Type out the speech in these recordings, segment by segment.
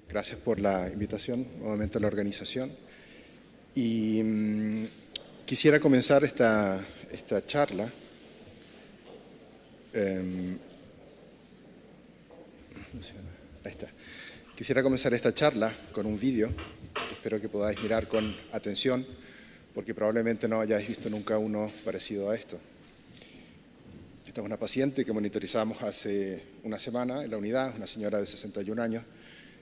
Gracias por la invitación, nuevamente a la organización. Y quisiera comenzar esta charla ahí está. Quisiera comenzar esta charla con un vídeo que espero que podáis mirar con atención, porque probablemente no hayáis visto nunca uno parecido a esto. Esta es una paciente que monitorizamos hace una semana en la unidad, una señora de 61 años,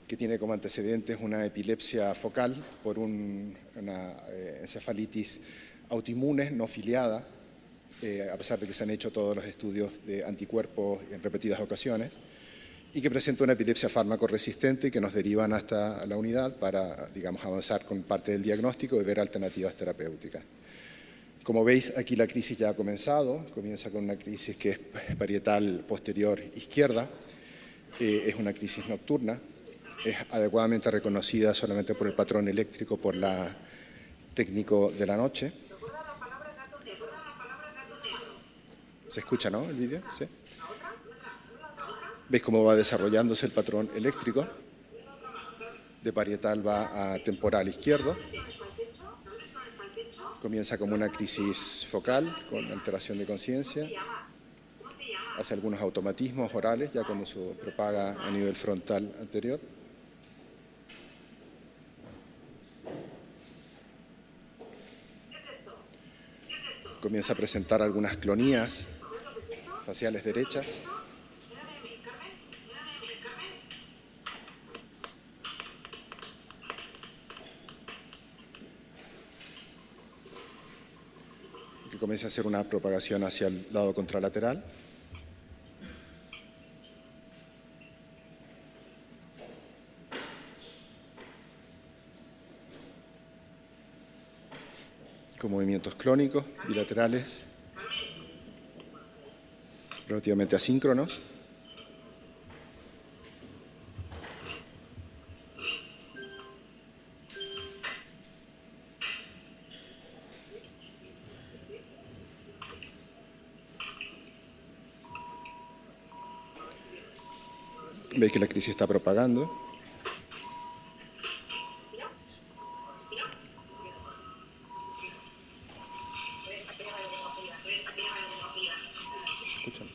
que tiene como antecedentes una epilepsia focal por una encefalitis autoinmune no filiada, a pesar de que se han hecho todos los estudios de anticuerpos en repetidas ocasiones, y que presenta una epilepsia fármaco resistente que nos derivan hasta la unidad para, digamos, avanzar con parte del diagnóstico y ver alternativas terapéuticas. Como veis, aquí la crisis ya ha comenzado, comienza con una crisis que es parietal posterior izquierda, es una crisis nocturna, es adecuadamente reconocida solamente por el patrón eléctrico, por la técnico de la noche. ¿Se escucha, no, el vídeo? ¿Sí? ¿Veis cómo va desarrollándose el patrón eléctrico? De parietal va a temporal izquierdo. Comienza como una crisis focal con alteración de conciencia. Hace algunos automatismos orales ya cuando se propaga a nivel frontal anterior. Comienza a presentar algunas clonías faciales derechas. Que comienza a hacer una propagación hacia el lado contralateral. Con movimientos clónicos, bilaterales, relativamente asíncronos. Veis que la crisis está propagando. ¿Se escuchan?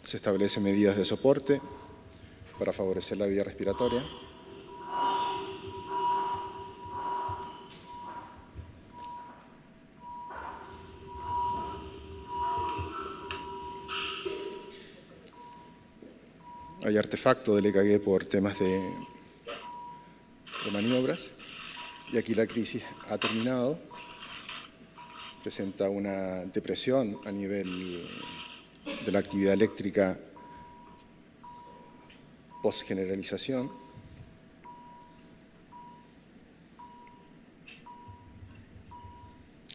Se establecen medidas de soporte para favorecer la vía respiratoria. Hay artefacto del EKG por temas de maniobras. Y aquí la crisis ha terminado. Presenta una depresión a nivel de la actividad eléctrica post-generalización.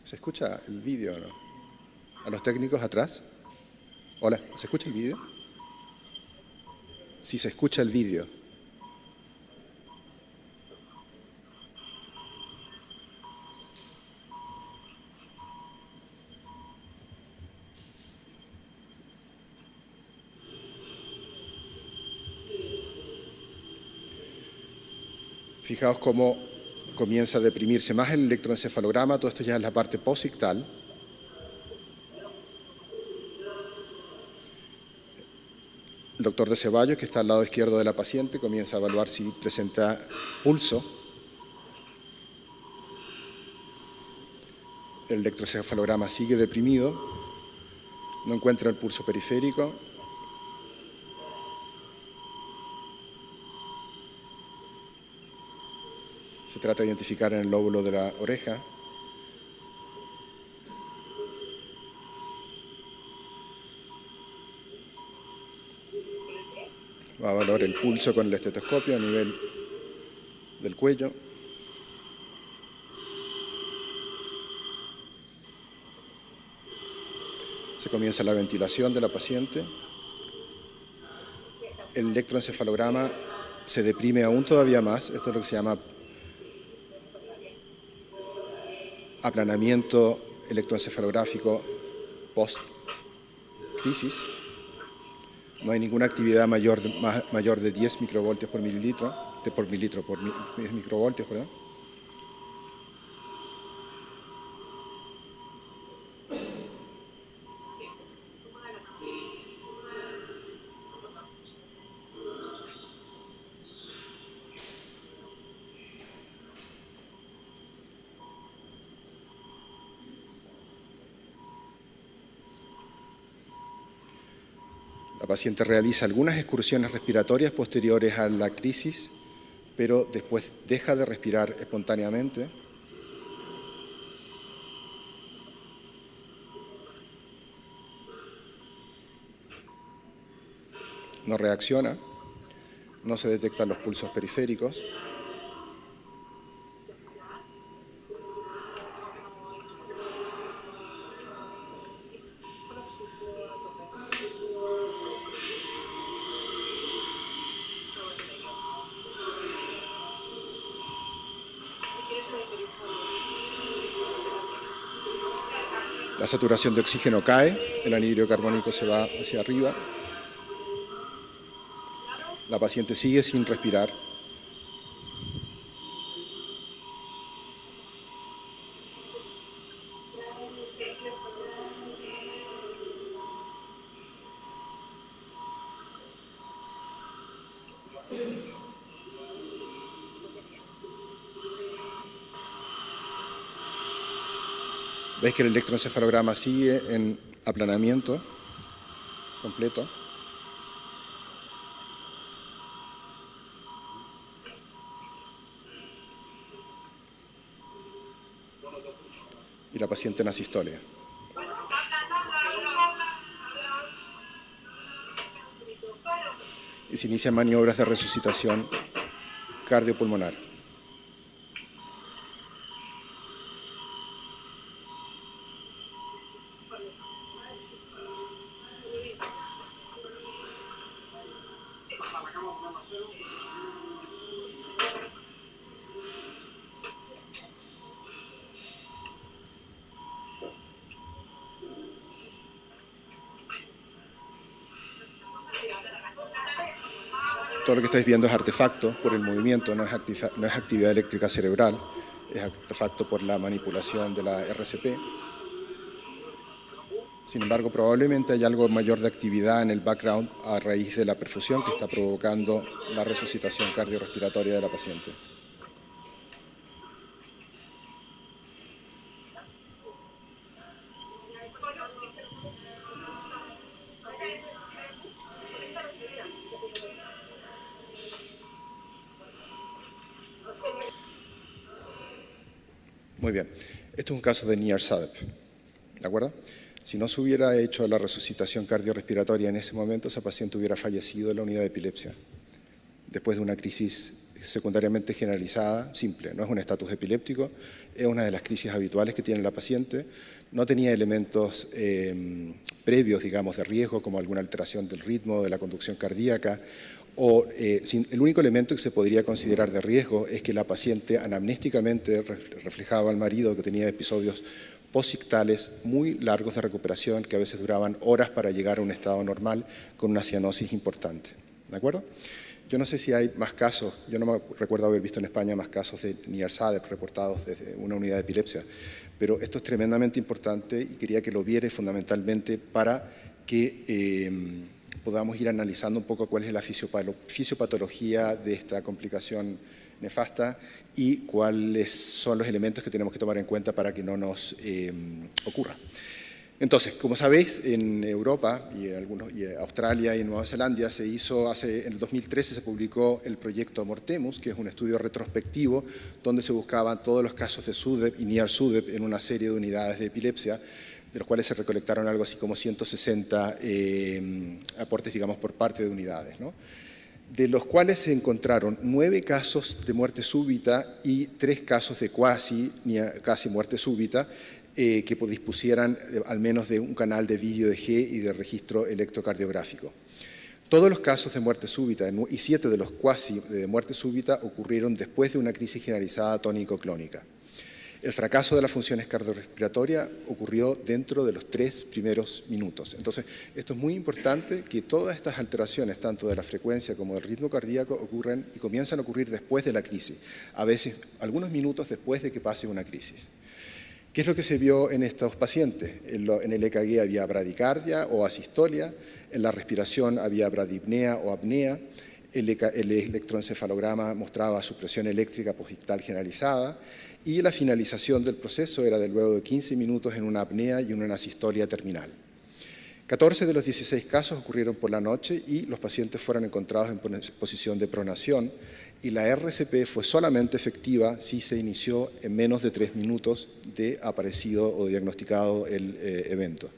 ¿Se escucha el vídeo o no? ¿A los técnicos atrás? Hola, ¿se escucha el vídeo? Sí, se escucha el vídeo. Fijaos cómo comienza a deprimirse más el electroencefalograma. Todo esto ya es la parte posictal. El doctor de Ceballos, que está al lado izquierdo de la paciente, comienza a evaluar si presenta pulso. El electroencefalograma sigue deprimido. No encuentra el pulso periférico. Se trata de identificar en el lóbulo de la oreja. Va a evaluar el pulso con el estetoscopio a nivel del cuello. Se comienza la ventilación de la paciente. El electroencefalograma se deprime aún todavía más. Esto es lo que se llama aplanamiento electroencefalográfico post-crisis. No hay ninguna actividad mayor de 10 microvoltios por mililitro, por 10 microvoltios, perdón. La paciente realiza algunas excursiones respiratorias posteriores a la crisis, pero después deja de respirar espontáneamente. No reacciona, no se detectan los pulsos periféricos. La saturación de oxígeno cae, el anhídrido carbónico se va hacia arriba. La paciente sigue sin respirar. Veis que el electroencefalograma sigue en aplanamiento completo. Y la paciente en asistolia. Y se inician maniobras de resucitación cardiopulmonar. Todo lo que estáis viendo es artefacto por el movimiento, no es actividad eléctrica cerebral, es artefacto por la manipulación de la RCP. Sin embargo, probablemente hay algo mayor de actividad en el background a raíz de la perfusión que está provocando la resucitación cardiorrespiratoria de la paciente. Muy bien, esto es un caso de Near-SUDEP, ¿de acuerdo? Si no se hubiera hecho la resucitación cardiorrespiratoria en ese momento, esa paciente hubiera fallecido en la unidad de epilepsia, después de una crisis secundariamente generalizada, simple, no es un estatus epiléptico, es una de las crisis habituales que tiene la paciente, no tenía elementos previos, digamos, de riesgo, como alguna alteración del ritmo, de la conducción cardíaca, o el único elemento que se podría considerar de riesgo es que la paciente anamnésticamente reflejaba al marido que tenía episodios posictales muy largos de recuperación que a veces duraban horas para llegar a un estado normal con una cianosis importante. ¿De acuerdo? Yo no sé si hay más casos, yo no me recuerdo haber visto en España más casos de Near-SUDEP reportados desde una unidad de epilepsia, pero esto es tremendamente importante y quería que lo viere fundamentalmente para que podamos ir analizando un poco cuál es la fisiopatología de esta complicación nefasta y cuáles son los elementos que tenemos que tomar en cuenta para que no nos ocurra. Entonces, como sabéis, en Europa y Australia y en Nueva Zelanda se hizo en el 2013 se publicó el proyecto Mortemus, que es un estudio retrospectivo donde se buscaban todos los casos de SUDEP y Near-SUDEP en una serie de unidades de epilepsia, de los cuales se recolectaron algo así como 160 aportes, digamos, por parte de unidades, ¿no? De los cuales se encontraron 9 casos de muerte súbita y 3 casos de casi muerte súbita que dispusieran al menos de un canal de vídeo de G y de registro electrocardiográfico. Todos los casos de muerte súbita y 7 de los cuasi de muerte súbita ocurrieron después de una crisis generalizada tónico-clónica. El fracaso de las funciones cardiorrespiratorias ocurrió dentro de los 3 primeros minutos. Entonces, esto es muy importante, que todas estas alteraciones, tanto de la frecuencia como del ritmo cardíaco, ocurren y comienzan a ocurrir después de la crisis, a veces algunos minutos después de que pase una crisis. ¿Qué es lo que se vio en estos pacientes? En el EKG había bradicardia o asistolia, en la respiración había bradipnea o apnea, el electroencefalograma mostraba supresión eléctrica posictal generalizada, y la finalización del proceso era de luego de 15 minutos en una apnea y una asistolia terminal. 14 de los 16 casos ocurrieron por la noche y los pacientes fueron encontrados en posición de pronación, y la RCP fue solamente efectiva si se inició en menos de 3 minutos de aparecido o diagnosticado el evento.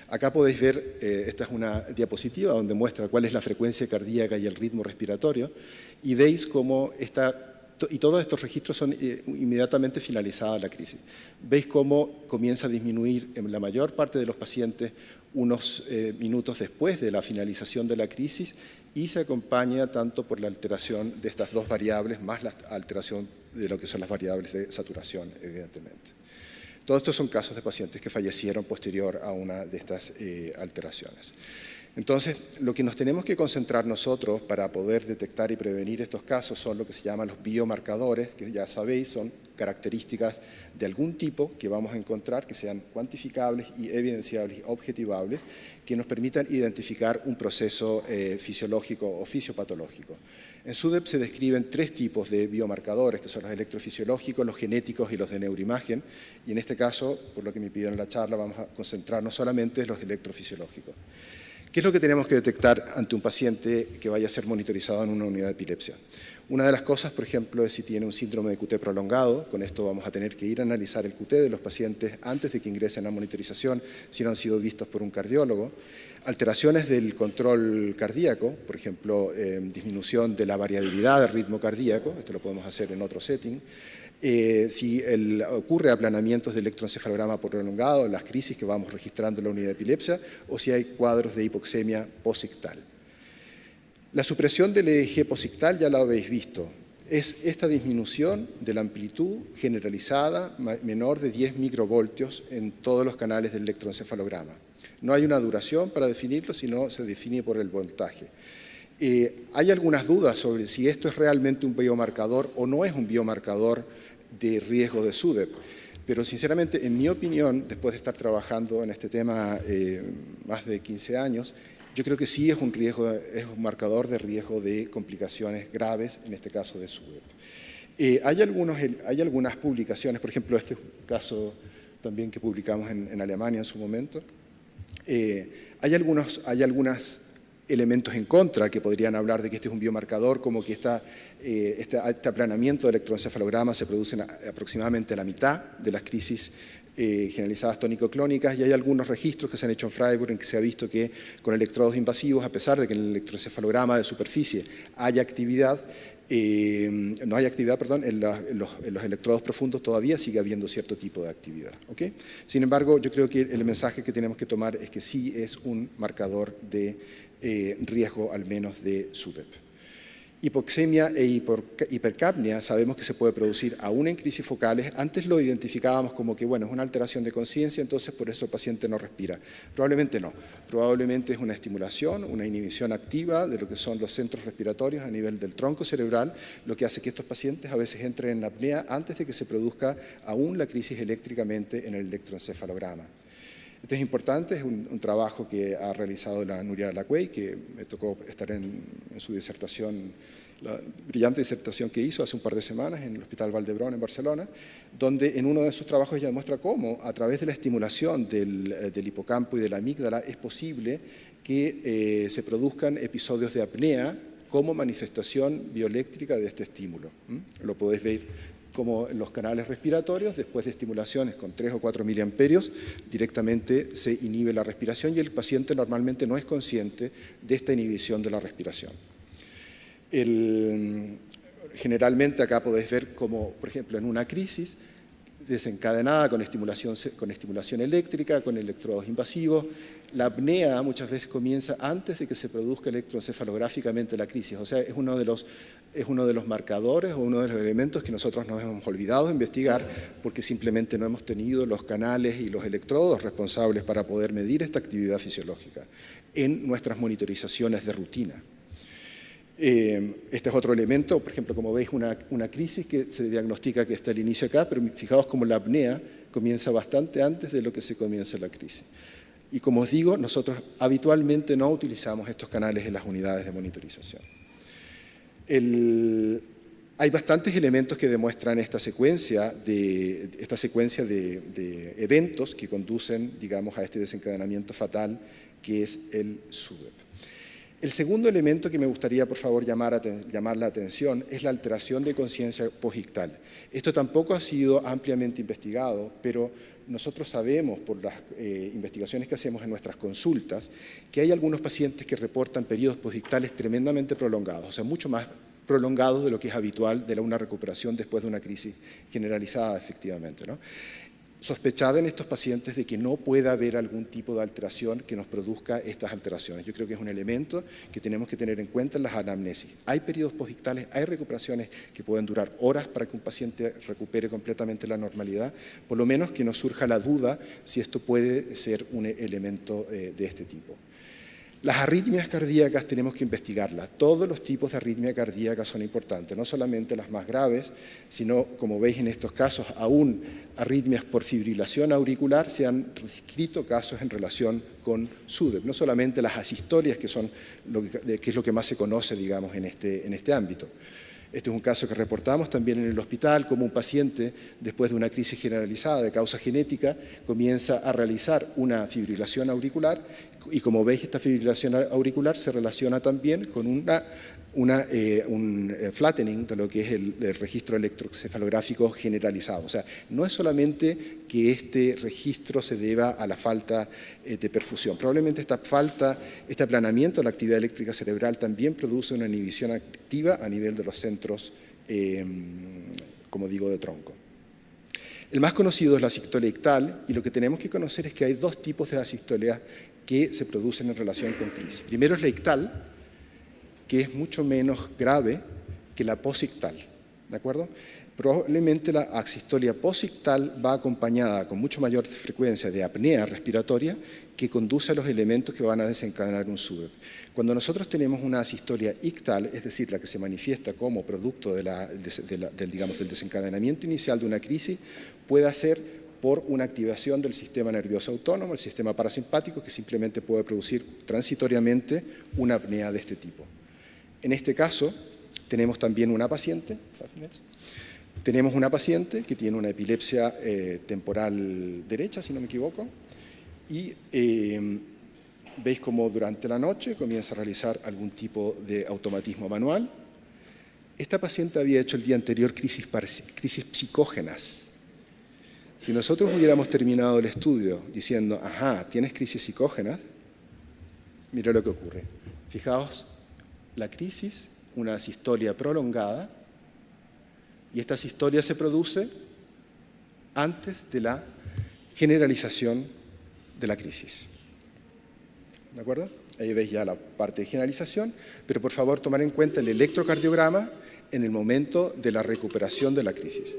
Acá podéis ver, esta es una diapositiva donde muestra cuál es la frecuencia cardíaca y el ritmo respiratorio, y veis cómo todos estos registros son inmediatamente finalizada la crisis. Veis cómo comienza a disminuir en la mayor parte de los pacientes unos minutos después de la finalización de la crisis, y se acompaña tanto por la alteración de estas dos variables, más la alteración de lo que son las variables de saturación, evidentemente. Todos estos son casos de pacientes que fallecieron posterior a una de estas alteraciones. Entonces, lo que nos tenemos que concentrar nosotros para poder detectar y prevenir estos casos son lo que se llaman los biomarcadores, que ya sabéis son características de algún tipo que vamos a encontrar, que sean cuantificables y evidenciables y objetivables, que nos permitan identificar un proceso fisiológico o fisiopatológico. En SUDEP se describen 3 tipos de biomarcadores, que son los electrofisiológicos, los genéticos y los de neuroimagen, y en este caso, por lo que me pidieron en la charla, vamos a concentrarnos solamente en los electrofisiológicos. ¿Qué es lo que tenemos que detectar ante un paciente que vaya a ser monitorizado en una unidad de epilepsia? Una de las cosas, por ejemplo, es si tiene un síndrome de QT prolongado. Con esto vamos a tener que ir a analizar el QT de los pacientes antes de que ingresen a monitorización, si no han sido vistos por un cardiólogo. Alteraciones del control cardíaco, por ejemplo, disminución de la variabilidad del ritmo cardíaco, esto lo podemos hacer en otro setting. Si ocurre aplanamientos de electroencefalograma prolongado, las crisis que vamos registrando en la unidad de epilepsia, o si hay cuadros de hipoxemia posictal. La supresión del EEG posictal ya la habéis visto. Es esta disminución de la amplitud generalizada menor de 10 microvoltios en todos los canales del electroencefalograma. No hay una duración para definirlo, sino se define por el voltaje. Hay algunas dudas sobre si esto es realmente un biomarcador o no es un biomarcador de riesgo de SUDEP, pero sinceramente, en mi opinión, después de estar trabajando en este tema más de 15 años, yo creo que sí es un marcador de riesgo de complicaciones graves, en este caso de SUDEP. Hay algunas publicaciones, por ejemplo, este es un caso también que publicamos en Alemania en su momento. Hay algunos elementos en contra que podrían hablar de que este es un biomarcador, como que este aplanamiento del electroencefalograma se produce en aproximadamente la mitad de las crisis generalizadas tónico-clónicas, y hay algunos registros que se han hecho en Freiburg en que se ha visto que con electrodos invasivos, a pesar de que en el electroencefalograma de superficie haya actividad, no hay actividad, perdón, en los electrodos profundos todavía sigue habiendo cierto tipo de actividad. ¿Okay? Sin embargo, yo creo que el mensaje que tenemos que tomar es que sí es un marcador de riesgo, al menos de SUDEP. Hipoxemia e hipercapnia sabemos que se puede producir aún en crisis focales. Antes lo identificábamos como que, bueno, es una alteración de conciencia, entonces por eso el paciente no respira. Probablemente no. Probablemente es una estimulación, una inhibición activa de lo que son los centros respiratorios a nivel del tronco cerebral, lo que hace que estos pacientes a veces entren en apnea antes de que se produzca aún la crisis eléctricamente en el electroencefalograma. Esto es importante, es un trabajo que ha realizado la Nuria Lacquey, que me tocó estar en su disertación, la brillante disertación que hizo hace un par de semanas en el Hospital Vall d'Hebron en Barcelona, donde en uno de sus trabajos ella demuestra cómo a través de la estimulación del hipocampo y de la amígdala es posible que se produzcan episodios de apnea como manifestación bioeléctrica de este estímulo. Lo podéis ver como en los canales respiratorios, después de estimulaciones con 3 o 4 miliamperios, directamente se inhibe la respiración y el paciente normalmente no es consciente de esta inhibición de la respiración. Generalmente acá podéis ver como, por ejemplo, en una crisis, desencadenada con estimulación eléctrica, con electrodos invasivos. La apnea muchas veces comienza antes de que se produzca electroencefalográficamente la crisis. O sea, es uno de los marcadores o uno de los elementos que nosotros nos hemos olvidado de investigar porque simplemente no hemos tenido los canales y los electrodos responsables para poder medir esta actividad fisiológica en nuestras monitorizaciones de rutina. Este es otro elemento, por ejemplo, como veis, una crisis que se diagnostica que está al inicio acá, pero fijaos cómo la apnea comienza bastante antes de lo que se comienza la crisis. Y como os digo, nosotros habitualmente no utilizamos estos canales en las unidades de monitorización. Hay bastantes elementos que demuestran esta secuencia de eventos que conducen, digamos, a este desencadenamiento fatal que es el SUDEP. El segundo elemento que me gustaría, por favor, llamar la atención es la alteración de conciencia posictal. Esto tampoco ha sido ampliamente investigado, pero nosotros sabemos por las investigaciones que hacemos en nuestras consultas que hay algunos pacientes que reportan periodos posictales tremendamente prolongados, o sea, mucho más prolongados de lo que es habitual de una recuperación después de una crisis generalizada, efectivamente, ¿no? Sospechada en estos pacientes de que no pueda haber algún tipo de alteración que nos produzca estas alteraciones. Yo creo que es un elemento que tenemos que tener en cuenta en las anamnesis. Hay periodos posictales, hay recuperaciones que pueden durar horas para que un paciente recupere completamente la normalidad, por lo menos que nos surja la duda si esto puede ser un elemento de este tipo. Las arritmias cardíacas tenemos que investigarlas. Todos los tipos de arritmia cardíaca son importantes, no solamente las más graves, sino, como veis en estos casos, aún arritmias por fibrilación auricular, se han descrito casos en relación con SUDEP, no solamente las asistolias, que es lo que más se conoce, digamos, en este ámbito. Este es un caso que reportamos también en el hospital, como un paciente, después de una crisis generalizada de causa genética, comienza a realizar una fibrilación auricular y, como veis, esta fibrilación auricular se relaciona también con un flattening de lo que es el registro electroencefalográfico generalizado. O sea, no es solamente que este registro se deba a la falta de perfusión. Probablemente este aplanamiento de la actividad eléctrica cerebral también produce una inhibición activa a nivel de los centros, como digo, de tronco. El más conocido es la asistolia ictal, y lo que tenemos que conocer es que hay dos tipos de asistolia que se producen en relación con crisis. Primero es la ictal, que es mucho menos grave que la posictal, ¿de acuerdo? Probablemente la asistolia posictal va acompañada con mucho mayor frecuencia de apnea respiratoria que conduce a los elementos que van a desencadenar un SUDEP. Cuando nosotros tenemos una asistolia ictal, es decir, la que se manifiesta como producto del desencadenamiento inicial de una crisis, puede ser por una activación del sistema nervioso autónomo, el sistema parasimpático, que simplemente puede producir transitoriamente una apnea de este tipo. En este caso, tenemos también una paciente, que tiene una epilepsia temporal derecha, si no me equivoco, y veis cómo durante la noche comienza a realizar algún tipo de automatismo manual. Esta paciente había hecho el día anterior crisis psicógenas. Si nosotros hubiéramos terminado el estudio diciendo, ajá, tienes crisis psicógenas, mira lo que ocurre. Fijaos, la crisis, una asistolia prolongada, y esta asistolia se produce antes de la generalización de la crisis. ¿De acuerdo? Ahí veis ya la parte de generalización, pero por favor tomar en cuenta el electrocardiograma en el momento de la recuperación de la crisis.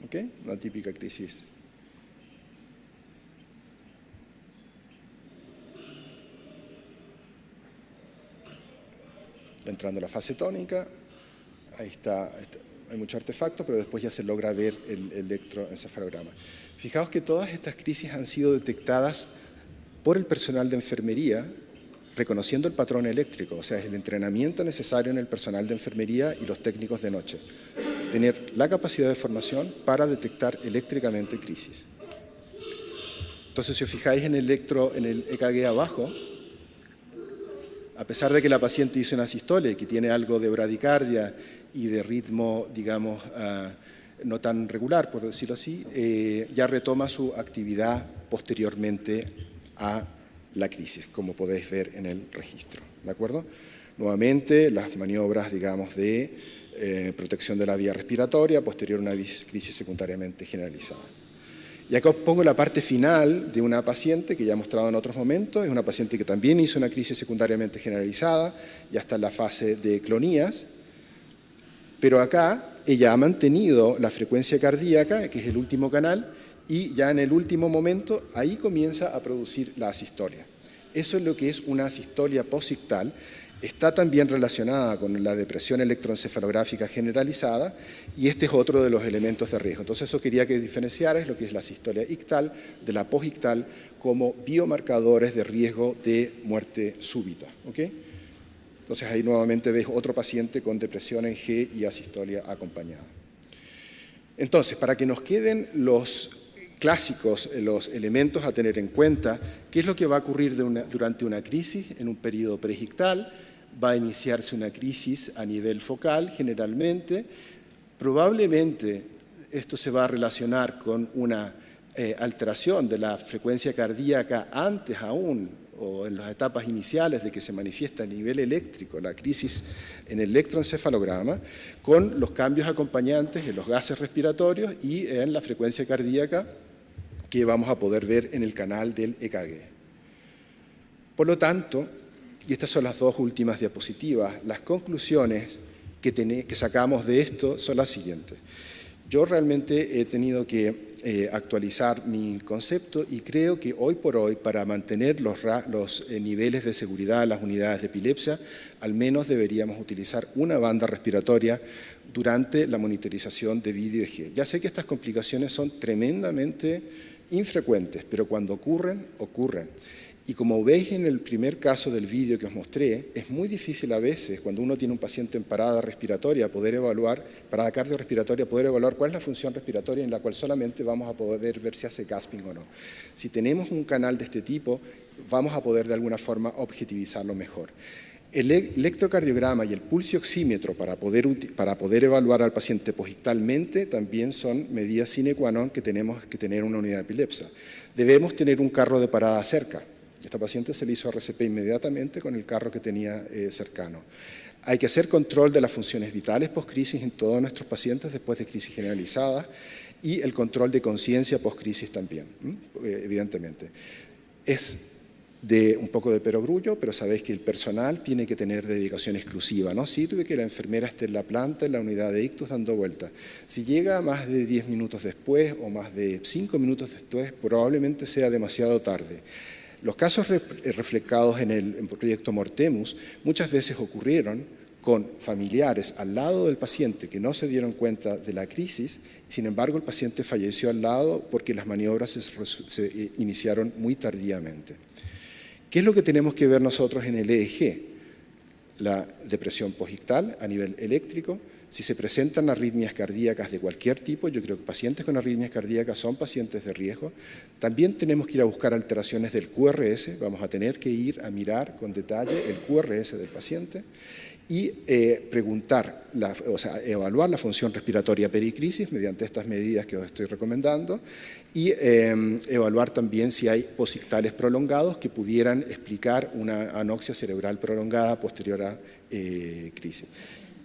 ¿Ok? Una típica crisis. Entrando a la fase tónica, ahí está, hay mucho artefacto, pero después ya se logra ver el electroencefalograma. Fijaos que todas estas crisis han sido detectadas por el personal de enfermería, reconociendo el patrón eléctrico, o sea, es el entrenamiento necesario en el personal de enfermería y los técnicos de noche. Tener la capacidad de formación para detectar eléctricamente crisis. Entonces, si os fijáis en el EKG abajo, a pesar de que la paciente hizo una asistolia y que tiene algo de bradicardia y de ritmo, digamos, no tan regular, por decirlo así, ya retoma su actividad posteriormente a la crisis, como podéis ver en el registro, ¿de acuerdo? nuevamente las maniobras, digamos, de protección de la vía respiratoria posterior a una crisis secundariamente generalizada. Y acá os pongo la parte final de una paciente que ya he mostrado en otros momentos. Es una paciente que también hizo una crisis secundariamente generalizada, ya está en la fase de clonías, pero acá ella ha mantenido la frecuencia cardíaca, que es el último canal, y ya en el último momento ahí comienza a producir la asistolia. Eso es lo que es una asistolia posictal. Está también relacionada con la depresión electroencefalográfica generalizada y este es otro de los elementos de riesgo. Entonces eso quería que diferenciaras lo que es la asistolia ictal de la posictal como biomarcadores de riesgo de muerte súbita. ¿Okay? Entonces ahí nuevamente ves otro paciente con depresión en G y asistolia acompañada. Entonces, para que nos queden los clásicos, los elementos a tener en cuenta, ¿qué es lo que va a ocurrir durante una crisis en un periodo preictal? Va a iniciarse una crisis a nivel focal, generalmente. Probablemente esto se va a relacionar con una alteración de la frecuencia cardíaca antes aún, o en las etapas iniciales de que se manifiesta a nivel eléctrico la crisis en el electroencefalograma, con los cambios acompañantes en los gases respiratorios y en la frecuencia cardíaca que vamos a poder ver en el canal del EKG. Por lo tanto, y estas son las dos últimas diapositivas, las conclusiones que sacamos de esto son las siguientes. Yo realmente he tenido que actualizar mi concepto y creo que hoy por hoy, para mantener los niveles de seguridad de las unidades de epilepsia, al menos deberíamos utilizar una banda respiratoria durante la monitorización de vídeo EEG. Ya sé que estas complicaciones son tremendamente infrecuentes, pero cuando ocurren, ocurren. Y como veis en el primer caso del vídeo que os mostré, es muy difícil a veces, cuando uno tiene un paciente en parada respiratoria, parada cardiorrespiratoria, poder evaluar cuál es la función respiratoria en la cual solamente vamos a poder ver si hace gasping o no. Si tenemos un canal de este tipo, vamos a poder de alguna forma objetivizarlo mejor. El electrocardiograma y el pulsioxímetro para poder evaluar al paciente posictalmente también son medidas sine qua non que tenemos que tener en una unidad de epilepsia. Debemos tener un carro de parada cerca. Esta paciente se le hizo RCP inmediatamente con el carro que tenía cercano. Hay que hacer control de las funciones vitales post-crisis en todos nuestros pacientes después de crisis generalizada y el control de conciencia post-crisis también, evidentemente. Es de un poco de perogrullo, pero sabéis que el personal tiene que tener dedicación exclusiva. No sirve que la enfermera esté en la planta, en la unidad de ictus, dando vueltas. Si llega más de 10 minutos después o más de 5 minutos después, probablemente sea demasiado tarde. Los casos reflejados en el proyecto Mortemus muchas veces ocurrieron con familiares al lado del paciente que no se dieron cuenta de la crisis, sin embargo el paciente falleció al lado porque las maniobras se iniciaron muy tardíamente. ¿Qué es lo que tenemos que ver nosotros en el EEG? La depresión posictal a nivel eléctrico. Si se presentan arritmias cardíacas de cualquier tipo, yo creo que pacientes con arritmias cardíacas son pacientes de riesgo. También tenemos que ir a buscar alteraciones del QRS, vamos a tener que ir a mirar con detalle el QRS del paciente y evaluar la función respiratoria pericrisis mediante estas medidas que os estoy recomendando y evaluar también si hay posictales prolongados que pudieran explicar una anoxia cerebral prolongada posterior a crisis.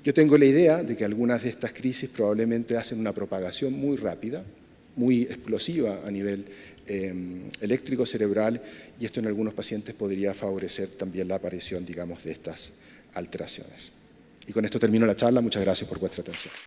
Yo tengo la idea de que algunas de estas crisis probablemente hacen una propagación muy rápida, muy explosiva a nivel eléctrico cerebral y esto en algunos pacientes podría favorecer también la aparición, digamos, de estas alteraciones. Y con esto termino la charla. Muchas gracias por vuestra atención.